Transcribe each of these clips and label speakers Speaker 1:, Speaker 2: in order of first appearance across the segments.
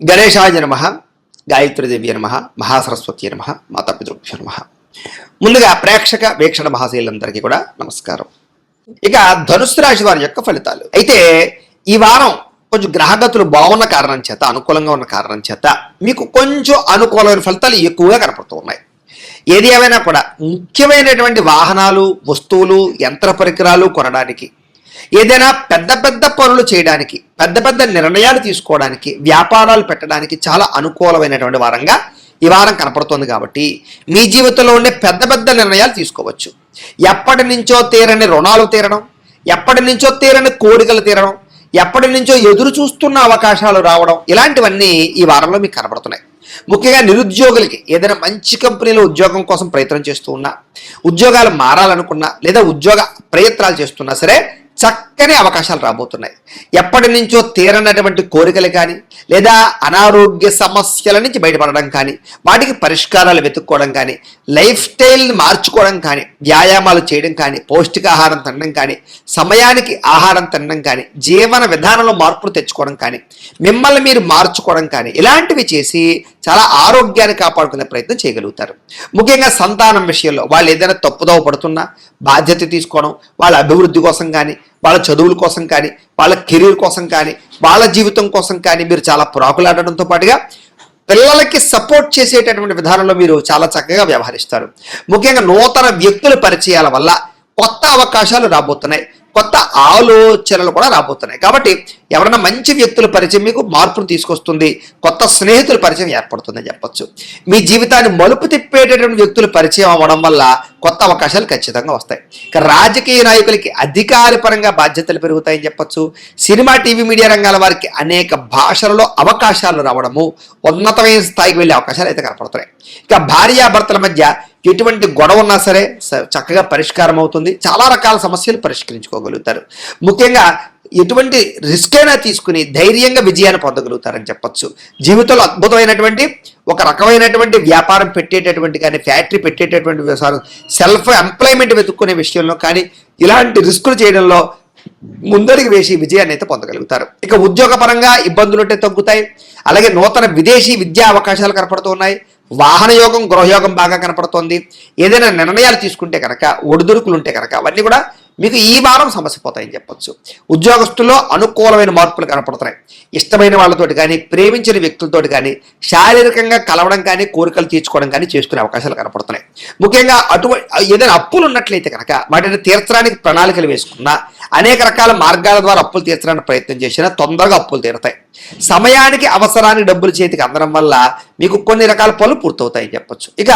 Speaker 1: గణేశాయ నమః, గాయత్రీదేవి నమః, మహాసరస్వతి నమః, మాతాపితృభ్యో నమః. ముందుగా ప్రేక్షక వీక్షణ మహాశీలందరికీ కూడా నమస్కారం. ఇక ధనుస్సు రాశి వారి యొక్క ఫలితాలు. అయితే ఈ వారం కొంచెం గ్రహగతులు బాగున్న కారణం చేత, అనుకూలంగా ఉన్న కారణం చేత మీకు కొంచెం అనుకూలమైన ఫలితాలు ఎక్కువగా కనపడుతూ ఉన్నాయి. ఏది ఏమైనా కూడా ముఖ్యమైనటువంటి వాహనాలు, వస్తువులు, యంత్ర పరికరాలు కొనడానికి, ఏదైనా పెద్ద పెద్ద పనులు చేయడానికి, పెద్ద పెద్ద నిర్ణయాలు తీసుకోవడానికి, వ్యాపారాలు పెట్టడానికి చాలా అనుకూలమైనటువంటి వారంగా ఈ వారం కనపడుతోంది. కాబట్టి మీ జీవితంలో ఉండే పెద్ద పెద్ద నిర్ణయాలు తీసుకోవచ్చు. ఎప్పటి నుంచో తీరని రుణాలు తీరడం, ఎప్పటి నుంచో తీరని కోరికలు తీరడం, ఎప్పటి నుంచో ఎదురు చూస్తున్న అవకాశాలు రావడం, ఇలాంటివన్నీ ఈ వారంలో మీకు కనపడుతున్నాయి. ముఖ్యంగా నిరుద్యోగులకి ఏదైనా మంచి కంపెనీలో ఉద్యోగం కోసం ప్రయత్నం చేస్తూ ఉన్నా, ఉద్యోగాలు మారాలనుకున్నా, లేదా ఉద్యోగ ప్రయత్నాలు చేస్తున్నా సరే చక్కని అవకాశాలు రాబోతున్నాయి. ఎప్పటి నుంచో తీరనటువంటి కోరికలు కానీ, లేదా అనారోగ్య సమస్యల నుంచి బయటపడడం కానీ, వాటికి పరిష్కారాలు వెతుక్కోవడం కానీ, లైఫ్ స్టైల్ని మార్చుకోవడం కానీ, వ్యాయామాలు చేయడం కానీ, పౌష్టికాహారం తినడం కానీ, సమయానికి ఆహారం తినడం కానీ, జీవన విధానంలో మార్పులు తెచ్చుకోవడం కానీ, మిమ్మల్ని మీరు మార్చుకోవడం కానీ, ఇలాంటివి చేసి చాలా ఆరోగ్యాన్ని కాపాడుకునే ప్రయత్నం చేయగలుగుతారు. ముఖ్యంగా సంతానం విషయంలో వాళ్ళు ఏదైనా తప్పుదోవ పడుతున్నా బాధ్యత తీసుకోవడం, వాళ్ళ అభివృద్ధి కోసం కానీ, వాళ్ళ చదువుల కోసం కానీ, వాళ్ళ కెరీర్ కోసం కానీ, వాళ్ళ జీవితం కోసం కానీ మీరు చాలా ప్రాకులాడడంతో పాటుగా పిల్లలకి సపోర్ట్ చేసేటటువంటి విధానంలో మీరు చాలా చక్కగా వ్యవహరిస్తారు. ముఖ్యంగా నూతన వ్యక్తుల పరిచయాల వల్ల కొత్త అవకాశాలు రాబోతున్నాయి, కొత్త ఆలోచనలు కూడా రాబోతున్నాయి. కాబట్టి ఎవరైనా మంచి వ్యక్తుల పరిచయం మీకు మార్పును తీసుకొస్తుంది, కొత్త స్నేహితుల పరిచయం ఏర్పడుతుందని చెప్పొచ్చు. మీ జీవితాన్ని మలుపు తిప్పేటటువంటి వ్యక్తుల పరిచయం అవ్వడం వల్ల కొత్త అవకాశాలు ఖచ్చితంగా వస్తాయి. ఇక రాజకీయ నాయకులకి అధికారపరంగా బాధ్యతలు పెరుగుతాయని చెప్పొచ్చు. సినిమా, టీవీ, మీడియా రంగాల వారికి అనేక భాషలలో అవకాశాలు రావడము, ఉన్నతమైన స్థాయికి వెళ్ళే అవకాశాలు అయితే కనపడుతున్నాయి. ఇక భార్యాభర్తల మధ్య ఎటువంటి గొడవ ఉన్నా సరే చక్కగా పరిష్కారం అవుతుంది. చాలా రకాల సమస్యలు పరిష్కరించుకోగలుగుతారు. ముఖ్యంగా ఎటువంటి రిస్క్ అయినా తీసుకుని ధైర్యంగా విజయాన్ని పొందగలుగుతారని చెప్పొచ్చు. జీవితంలో అద్భుతమైనటువంటి ఒక రకమైనటువంటి వ్యాపారం పెట్టేటటువంటి కానీ, ఫ్యాక్టరీ పెట్టేటటువంటి వ్యవసాయం, సెల్ఫ్ ఎంప్లాయ్మెంట్ వెతుక్కునే విషయంలో కానీ, ఇలాంటి రిస్కులు చేయడంలో ముందడికి వేసి విజయాన్ని అయితే పొందగలుగుతారు. ఇక ఉద్యోగపరంగా ఇబ్బందులు ఉంటే తగ్గుతాయి. అలాగే నూతన విదేశీ విద్యా అవకాశాలు కనపడుతూ ఉన్నాయి. వాహన యోగం, గృహయోగం బాగా కనపడుతోంది. ఏదైనా నిర్ణయాలు తీసుకుంటే కనుక, ఒడిదుడుకులు ఉంటే కనుక అవన్నీ కూడా మీకు ఈ వారం సమస్య పోతాయని చెప్పొచ్చు. ఉద్యోగస్తుల్లో అనుకూలమైన మార్పులు కనపడుతున్నాయి. ఇష్టమైన వాళ్ళతోటి కానీ, ప్రేమించిన వ్యక్తులతోటి కానీ శారీరకంగా కలవడం కానీ, కోరికలు తీర్చుకోవడం కానీ చేసుకునే అవకాశాలు కనపడుతున్నాయి. ముఖ్యంగా ఏదైనా అప్పులు ఉన్నట్లయితే కనుక వాటిని తీర్చడానికి ప్రణాళికలు వేసుకున్నా, అనేక రకాల మార్గాల ద్వారా అప్పులు తీర్చడానికి ప్రయత్నం చేసినా తొందరగా అప్పులు తీరుతాయి. సమయానికి అవసరానికి డబ్బులు చేతికి అందడం వల్ల మీకు కొన్ని రకాల పనులు పూర్తవుతాయని చెప్పొచ్చు. ఇక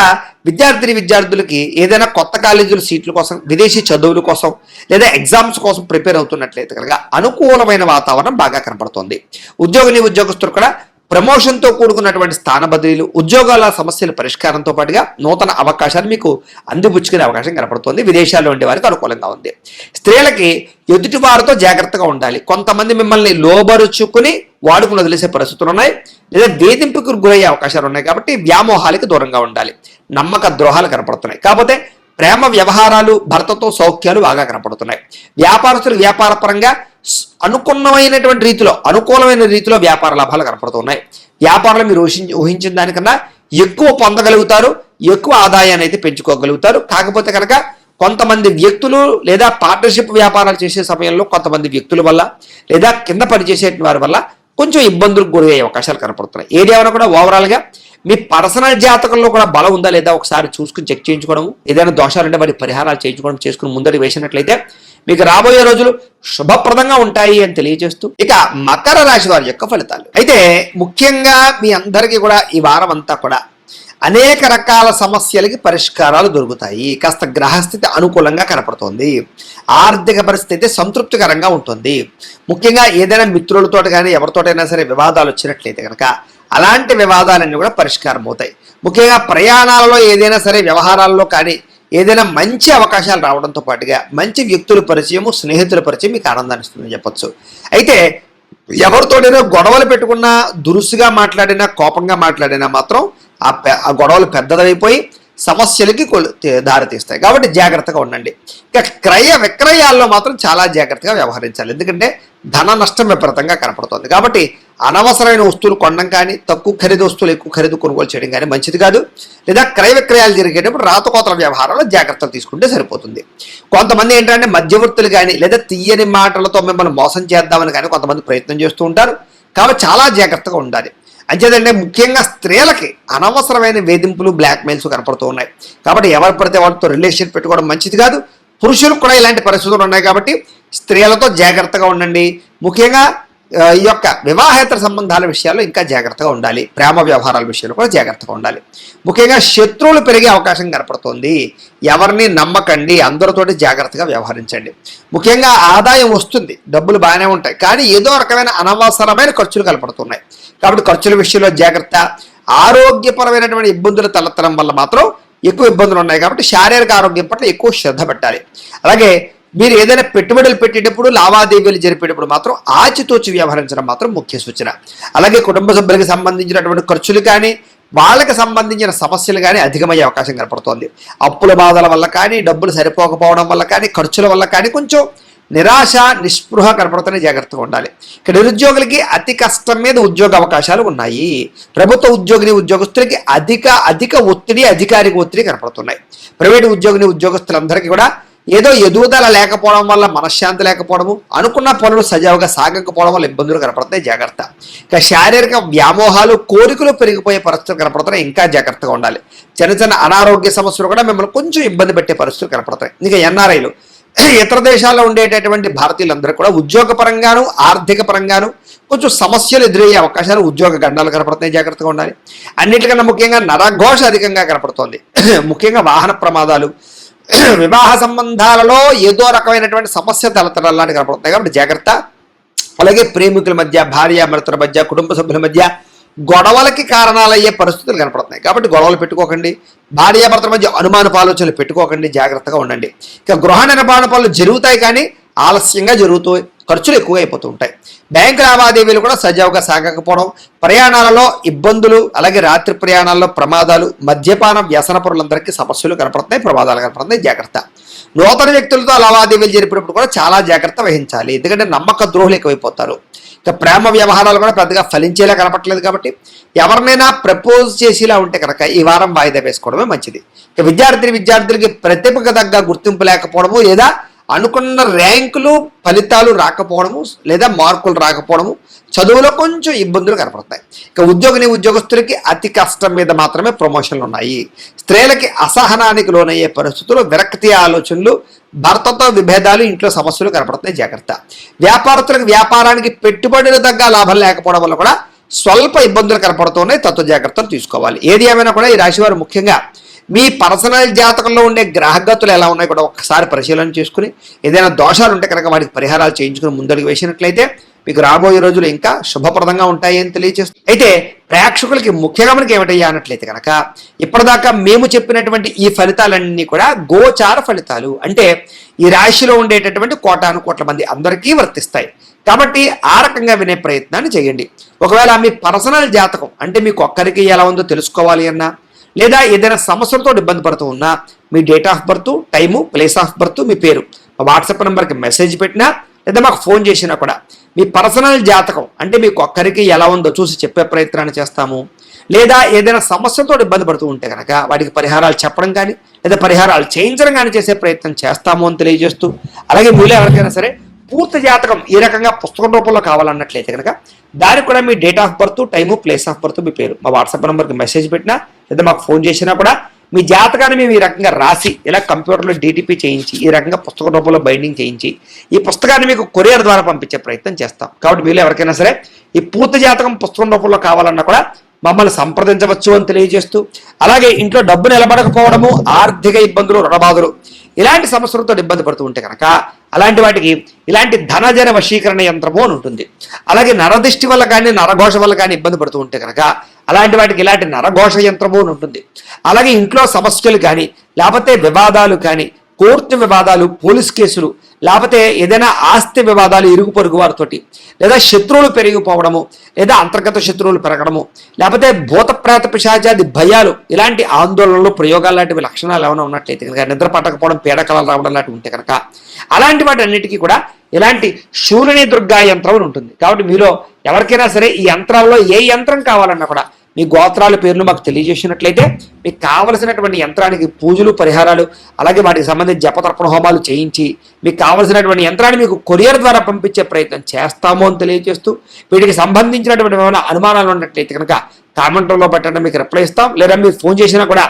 Speaker 1: విద్యార్థులకి ఏదైనా కొత్త కాలేజీల సీట్ల కోసం, విదేశీ చదువుల కోసం, లేదా ఎగ్జామ్స్ కోసం ప్రిపేర్ అవుతున్నట్లయితే కనుక అనుకూలమైన వాతావరణం బాగా కనపడుతోంది. ఉద్యోగస్తులు కూడా ప్రమోషన్తో కూడుకున్నటువంటి స్థాన బదిలీలు, ఉద్యోగాల సమస్యల పరిష్కారంతో పాటుగా నూతన అవకాశాలు మీకు అందిపుచ్చుకునే అవకాశం కనపడుతుంది. విదేశాల్లో ఉండే వారికి అనుకూలంగా ఉంది. స్త్రీలకి ఎదుటి వారితో జాగ్రత్తగా ఉండాలి. కొంతమంది మిమ్మల్ని లోబరుచుకుని వాడుకుని వదిలేసే పరిస్థితులు ఉన్నాయి, లేదా వేధింపుకు గురయ్యే అవకాశాలు ఉన్నాయి. కాబట్టి వ్యామోహాలకి దూరంగా ఉండాలి. నమ్మక ద్రోహాలు కనపడుతున్నాయి. కాకపోతే ప్రేమ వ్యవహారాలు, భర్తతో సౌఖ్యాలు బాగా కనపడుతున్నాయి. వ్యాపారస్తులు వ్యాపార పరంగా అనుకూలమైన రీతిలో వ్యాపార లాభాలు కనపడుతున్నాయి. వ్యాపారాలు మీరు ఊహించిన దానికన్నా ఎక్కువ పొందగలుగుతారు, ఎక్కువ ఆదాయాన్ని అయితే పెంచుకోగలుగుతారు. కాకపోతే కనుక కొంతమంది వ్యక్తులు లేదా పార్ట్నర్షిప్ వ్యాపారాలు చేసే సమయంలో కొంతమంది వ్యక్తుల వల్ల, లేదా కింద పనిచేసే వారి వల్ల కొంచెం ఇబ్బందులకు గురయ్యే అవకాశాలు కనపడుతున్నాయి. ఏదేమైనా కూడా ఓవరాల్గా మీ పర్సనల్ జాతకంలో కూడా బలం ఉందా లేదా ఒకసారి చూసుకుని చెక్ చేయించుకోవడం, ఏదైనా దోషాలు ఉంటే వాటి పరిహారాలు చేసుకుని ముందడి వేసినట్లయితే మీకు రాబోయే రోజులు శుభప్రదంగా ఉంటాయి అని తెలియజేస్తూ, ఇక మకర రాశి వారి యొక్క ఫలితాలు. అయితే ముఖ్యంగా మీ అందరికీ కూడా ఈ వారం అంతా కూడా అనేక రకాల సమస్యలకి పరిష్కారాలు దొరుకుతాయి. కాస్త గ్రహస్థితి అనుకూలంగా కనపడుతోంది. ఆర్థిక పరిస్థితి సంతృప్తికరంగా ఉంటుంది. ముఖ్యంగా ఏదైనా మిత్రులతో కానీ ఎవరితోటైనా సరే వివాదాలు వచ్చినట్లయితే కనుక అలాంటి వివాదాలన్నీ కూడా పరిష్కారం అవుతాయి. ముఖ్యంగా ప్రయాణాలలో ఏదైనా సరే వ్యవహారాల్లో కానీ ఏదైనా మంచి అవకాశాలు రావడంతో పాటుగా మంచి వ్యక్తుల పరిచయము, స్నేహితుల పరిచయం మీకు ఆనందాన్ని ఇస్తుందని చెప్పొచ్చు. అయితే ఎవరితోటైనా గొడవలు పెట్టుకున్నా, దురుసుగా మాట్లాడినా, కోపంగా మాట్లాడినా మాత్రం ఆ గొడవలు పెద్దదైపోయి సమస్యలకి దారితీస్తాయి. కాబట్టి జాగ్రత్తగా ఉండండి. ఇక క్రయ విక్రయాల్లో మాత్రం చాలా జాగ్రత్తగా వ్యవహరించాలి. ఎందుకంటే ధన నష్టం విపరీతంగా కనపడుతుంది. కాబట్టి అనవసరమైన వస్తువులు కొనడం కానీ, తక్కువ ఖరీదు వస్తువులు ఎక్కువ ఖరీదు కొనుగోలు చేయడం కానీ మంచిది కాదు. లేదా క్రయ విక్రయాలు జరిగేటప్పుడు రాతకోతల వ్యవహారాల్లో జాగ్రత్తలు తీసుకుంటే సరిపోతుంది. కొంతమంది ఏంటంటే మధ్యవర్తులు కానీ లేదా తీయని మాటలతో మిమ్మల్ని మోసం చేద్దామని కానీ కొంతమంది ప్రయత్నం చేస్తూ ఉంటారు. కాబట్టి చాలా జాగ్రత్తగా ఉండాలి. అంచేదంటే ముఖ్యంగా స్త్రీలకి అనవసరమైన వేధింపులు, బ్లాక్మెయిల్స్ కనపడుతూ ఉన్నాయి. కాబట్టి ఎవరు పడితే వాళ్ళతో రిలేషన్ పెట్టుకోవడం మంచిది కాదు. పురుషులకు కూడా ఇలాంటి పరిస్థితులు ఉన్నాయి. కాబట్టి స్త్రీలతో జాగ్రత్తగా ఉండండి. ముఖ్యంగా ఈ యొక్క వివాహేతర సంబంధాల విషయాల్లో ఇంకా జాగ్రత్తగా ఉండాలి. ప్రేమ వ్యవహారాల విషయంలో కూడా జాగ్రత్తగా ఉండాలి. ముఖ్యంగా శత్రువులు పెరిగే అవకాశం కనపడుతోంది. ఎవరిని నమ్మకండి, అందరితోటి జాగ్రత్తగా వ్యవహరించండి. ముఖ్యంగా ఆదాయం వస్తుంది, డబ్బులు బాగానే ఉంటాయి, కానీ ఏదో రకమైన అనవసరమైన ఖర్చులు కనపడుతున్నాయి. కాబట్టి ఖర్చుల విషయంలో జాగ్రత్త. ఆరోగ్యపరమైనటువంటి ఇబ్బందులు తలెత్తడం వల్ల మాత్రం ఎక్కువ ఇబ్బందులు ఉన్నాయి. కాబట్టి శారీరక ఆరోగ్యం పట్ల ఎక్కువ శ్రద్ధ పెట్టాలి. అలాగే మీరు ఏదైనా పెట్టుబడులు పెట్టేటప్పుడు, లావాదేవీలు జరిపేటప్పుడు మాత్రం ఆచితూచి వ్యవహరించడం మాత్రం ముఖ్య సూచన. అలాగే కుటుంబ సభ్యులకు సంబంధించినటువంటి ఖర్చులు కానీ, వాళ్ళకి సంబంధించిన సమస్యలు కానీ అధికమయ్యే అవకాశం కనపడుతోంది. అప్పుల బాధల వల్ల కానీ, డబ్బులు సరిపోకపోవడం వల్ల కానీ, ఖర్చుల వల్ల కానీ కొంచెం నిరాశ, నిస్పృహ కనపడుతూనే జాగ్రత్తగా ఉండాలి. ఇక్కడ నిరుద్యోగులకి అతి కష్టం మీద ఉద్యోగ అవకాశాలు ఉన్నాయి. ప్రభుత్వ ఉద్యోగస్తులకి అధిక ఒత్తిడి, అధికారిక ఒత్తిడి కనపడుతున్నాయి. ప్రైవేటు ఉద్యోగస్తులందరికీ కూడా ఏదో ఎదుగుదల లేకపోవడం వల్ల మనశ్శాంతి లేకపోవడము, అనుకున్న పనులు సజావుగా సాగకపోవడం వల్ల ఇబ్బందులు కనపడతాయి. జాగ్రత్త. ఇక శారీరక వ్యామోహాలు, కోరికలు పెరిగిపోయే పరిస్థితులు కనపడుతున్నాయి. ఇంకా జాగ్రత్తగా ఉండాలి. చిన్న అనారోగ్య సమస్యలు కూడా మిమ్మల్ని కొంచెం ఇబ్బంది పెట్టే పరిస్థితులు కనపడతాయి. ఇంకా ఎన్ఆర్ఐలు, ఇతర దేశాల్లో ఉండేటటువంటి భారతీయులందరూ కూడా ఉద్యోగపరంగాను, ఆర్థిక పరంగాను కొంచెం సమస్యలు ఎదురయ్యే అవకాశాలు, ఉద్యోగ గండాలు కనపడుతున్నాయి. జాగ్రత్తగా ఉండాలి. అన్నిటికన్నా ముఖ్యంగా నరఘోష అధికంగా కనపడుతోంది. ముఖ్యంగా వాహన ప్రమాదాలు, వివాహ సంబంధాలలో ఏదో రకమైనటువంటి సమస్య తలెత్తడం లాంటి కనపడుతున్నాయి. కాబట్టి జాగ్రత్త. అలాగే ప్రేమికుల మధ్య, భార్యాభర్తల మధ్య, కుటుంబ సభ్యుల మధ్య గొడవలకి కారణాలయ్యే పరిస్థితులు కనపడుతున్నాయి. కాబట్టి గొడవలు పెట్టుకోకండి. భార్యాభర్తల మధ్య అనుమానపు ఆలోచనలు పెట్టుకోకండి. జాగ్రత్తగా ఉండండి. ఇక గృహ నిర్మాణ పనులు జరుగుతాయి, కానీ ఆలస్యంగా జరుగుతూ ఖర్చులు ఎక్కువ అయిపోతూ ఉంటాయి. బ్యాంకు లావాదేవీలు కూడా సజావుగా సాగకపోవడం, ప్రయాణాలలో ఇబ్బందులు, అలాగే రాత్రి ప్రయాణాల్లో ప్రమాదాలు, మద్యపాన వ్యసన పరులందరికీ సమస్యలు కనపడుతున్నాయి, ప్రమాదాలు కనపడుతున్నాయి. జాగ్రత్త. నూతన వ్యక్తులతో లావాదేవీలు జరిపినప్పుడు కూడా చాలా జాగ్రత్త వహించాలి. ఎందుకంటే నమ్మక ద్రోహులు ఎక్కువైపోతారు. ఇక ప్రేమ వ్యవహారాలు కూడా పెద్దగా ఫలించేలా కనపట్లేదు. కాబట్టి ఎవరినైనా ప్రపోజ్ చేసేలా ఉంటే కనుక ఈ వారం వాయిదా వేసుకోవడమే మంచిది. ఇక విద్యార్థులకి ప్రతిభకు తగ్గ గుర్తింపు లేకపోవడము, లేదా అనుకున్న ర్యాంకులు, ఫలితాలు రాకపోవడము, లేదా మార్కులు రాకపోవడము, చదువులో కొంచెం ఇబ్బందులు కనపడతాయి. ఇక ఉద్యోగస్తులకి అతి కష్టం మీద మాత్రమే ప్రమోషన్లు ఉన్నాయి. స్త్రీలకి అసహనానికి లోనయ్యే పరిస్థితులు, విరక్తి ఆలోచనలు, భర్తతో విభేదాలు, ఇంట్లో సమస్యలు కనపడుతున్నాయి. జాగ్రత్త. వ్యాపారస్తులకు వ్యాపారానికి పెట్టుబడులు తగ్గ లాభం లేకపోవడం వల్ల కూడా స్వల్ప ఇబ్బందులు కనపడుతున్నాయి. తత్వ జాగ్రత్తలు తీసుకోవాలి. ఏది ఏమైనా కూడా ఈ రాశివారు ముఖ్యంగా మీ పర్సనల్ జాతకంలో ఉండే గ్రహగతులు ఎలా ఉన్నాయి కూడా ఒక్కసారి పరిశీలన చేసుకుని, ఏదైనా దోషాలు ఉంటే కనుక వాటికి పరిహారాలు చేయించుకుని ముందడుగు వేసినట్లయితే మీకు రాబోయే రోజులు ఇంకా శుభప్రదంగా ఉంటాయి అని తెలియజేస్తుంది. అయితే ప్రేక్షకులకి ముఖ్యంగా మనకి ఏమిటయ్యా అన్నట్లయితే కనుక ఇప్పటిదాకా మేము చెప్పినటువంటి ఈ ఫలితాలన్నీ కూడా గోచార ఫలితాలు. అంటే ఈ రాశిలో ఉండేటటువంటి కోటాను కోట్ల మంది అందరికీ వర్తిస్తాయి. కాబట్టి ఆ రకంగా వినే ప్రయత్నాన్ని చేయండి. ఒకవేళ మీ పర్సనల్ జాతకం అంటే మీకు ఒక్కరికి ఎలా ఉందో తెలుసుకోవాలి అన్నా, లేదా ఏదైనా సమస్యలతో ఇబ్బంది పడుతూ ఉన్నా, మీ date of birth, time, place of birth, మీ పేరు మా వాట్సాప్ నెంబర్కి మెసేజ్ పెట్టినా, లేదా మాకు ఫోన్ చేసినా కూడా మీ పర్సనల్ జాతకం అంటే మీకు ఒక్కరికి ఎలా ఉందో చూసి చెప్పే ప్రయత్నాన్ని చేస్తాము. లేదా ఏదైనా సమస్యలతో ఇబ్బంది పడుతూ ఉంటే కనుక వాటికి పరిహారాలు చెప్పడం కానీ, లేదా పరిహారాలు చేయించడం కానీ చేసే ప్రయత్నం చేస్తాము అని తెలియజేస్తూ, అలాగే మీలో ఎవరికైనా సరే పూర్తి జాతకం ఈ రకంగా పుస్తకం రూపంలో కావాలన్నట్లయితే కనుక దానికి కూడా మీ date of birth, time, place of birth, మీ పేరు మా వాట్సాప్ నెంబర్కి మెసేజ్ పెట్టినా, లేదా మాకు ఫోన్ చేసినా కూడా మీ జాతకాన్ని మేము ఈ రకంగా రాసి ఇలా కంప్యూటర్లో DTP చేయించి ఈ రకంగా పుస్తక రూపంలో బైండింగ్ చేయించి ఈ పుస్తకాన్ని మీకు కొరియర్ ద్వారా పంపించే ప్రయత్నం చేస్తాం. కాబట్టి మీరు ఎవరికైనా సరే ఈ పూర్తి జాతకం పుస్తకం రూపంలో కావాలన్నా కూడా మమ్మల్ని సంప్రదించవచ్చు అని తెలియజేస్తూ, అలాగే ఇంట్లో డబ్బు నిలబడకపోవడము, ఆర్థిక ఇబ్బందులు, రుణబాధలు ఇలాంటి సమస్యలతో ఇబ్బంది పడుతూ ఉంటే కనుక అలాంటి వాటికి ఇలాంటి ధనజన వశీకరణ యంత్రము అని ఉంటుంది. అలాగే నరదిష్టి వల్ల కానీ, నరఘోష వల్ల కానీ ఇబ్బంది పడుతూ ఉంటే కనుక అలాంటి వాటికి ఇలాంటి నరఘోష యంత్రము అని ఉంటుంది. అలాగే ఇంట్లో సమస్యలు కానీ, లేకపోతే వివాదాలు కానీ, కోర్టు వివాదాలు, పోలీస్ కేసులు, లేకపోతే ఏదైనా ఆస్తి వివాదాలు ఇరుగు పొరుగు వారితోటి, లేదా శత్రువులు పెరిగిపోవడము, లేదా అంతర్గత శత్రువులు పెరగడము, లేకపోతే భూత ప్రేత పిశాచాది భయాలు, ఇలాంటి ఆందోళనలు ప్రయోగాలు లాంటివి లక్షణాలు ఏమైనా ఉన్నట్లయితే కనుక, నిద్ర పట్టకపోవడం, పీడకలలు రావడం లాంటివి ఉంటే కనుక, అలాంటి వాటి అన్నిటికీ కూడా ఇలాంటి శూలిని దుర్గా యంత్రం అని ఉంటుంది. కాబట్టి మీలో ఎవరికైనా సరే ఈ యంత్రాల్లో ఏ యంత్రం కావాలన్నా కూడా మీ గోత్రాల పేర్లు మాకు తెలియజేసినట్లయితే మీకు కావలసినటువంటి యంత్రానికి పూజలు, పరిహారాలు, అలాగే వాటికి సంబంధించి జపతర్పణ హోమాలు చేయించి మీకు కావలసినటువంటి యంత్రాన్ని మీకు కొరియర్ ద్వారా పంపించే ప్రయత్నం చేస్తాము అని తెలియజేస్తూ, వీటికి సంబంధించినటువంటి ఏమైనా అనుమానాలు ఉన్నట్లయితే కనుక కామెంట్లో పెట్టండి, మీకు రిప్లై ఇస్తాం. లేదా మీరు ఫోన్ చేసినా కూడా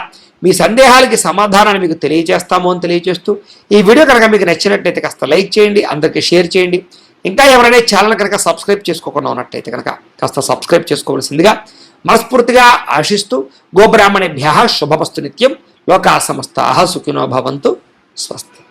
Speaker 1: మీ సందేహాలకి సమాధానాన్ని మీకు తెలియజేస్తాము అని తెలియజేస్తూ, ఈ వీడియో కనుక మీకు నచ్చినట్లయితే కాస్త లైక్ చేయండి, అందరికీ షేర్ చేయండి. ఇంకా ఎవరైనా ఛానల్ కనుక సబ్స్క్రైబ్ చేసుకోకుండా ఉన్నట్లయితే కనుక కాస్త సబ్స్క్రైబ్ చేసుకోవాల్సిందిగా మనస్ఫూర్తిగా ఆశిస్తూ, గోబ్రాహ్మణేభ్యః శుభమస్తు నిత్యం, లోకా సమస్తాః సుఖినో భవంతు, స్వస్తి.